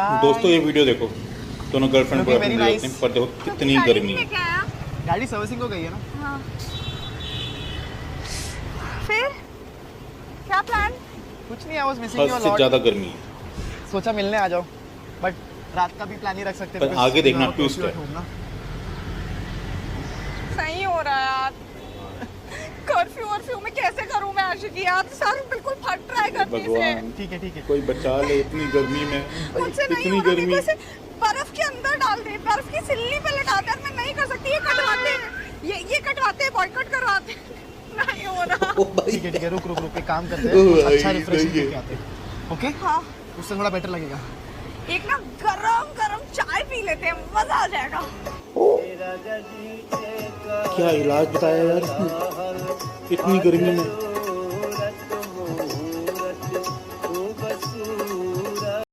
दोस्तों ये वीडियो देखो, दोनों girlfriend Looking very boyfriend nice. पर देखो कितनी गर्मी है। गाड़ी सर्विसिंग को गई है ना। हाँ। फिर क्या प्लान? कुछ नहीं, आई वाज मिसिंग यू हद अ से लॉट। ज्यादा गर्मी है। सोचा मिलने आ जाओ, बट रात का भी प्लान ही रख सकते पर because आगे देखना you have twist curfew है। at home ना। सही हो रहा है यार। कर्फ्यू में कैसे करूं मैं आशिकी यार, सर बिल्कुल फट रहा है गर्मी से। भगवान ठीक है। कोई बचा ले इतनी गर्मी में। मुझसे नहीं इतनी हो रहा, गर्मी। मेरे को ऐसे बर्फ के अंदर डाल दे, बर्फ की सिल्ली पे लटा दे। मैं नहीं कर सकती, ये कटवाते हैं, ये कटवाते हैं, बॉयकॉट करवाते हैं। नहीं हो रहा। ओ भाई ठीक है, रुक एक काम करते ओ हैं, भाई, अच्छा रिफ्रेशिंग सही है। करके आते हैं। ओके, हाँ, उससे थोड़ा बेटर लगेगा। एक ना गरम चाय पी लेते हैं, मजा आ जाएगा। क्या इलाज बताया यार इतनी गर्मी में।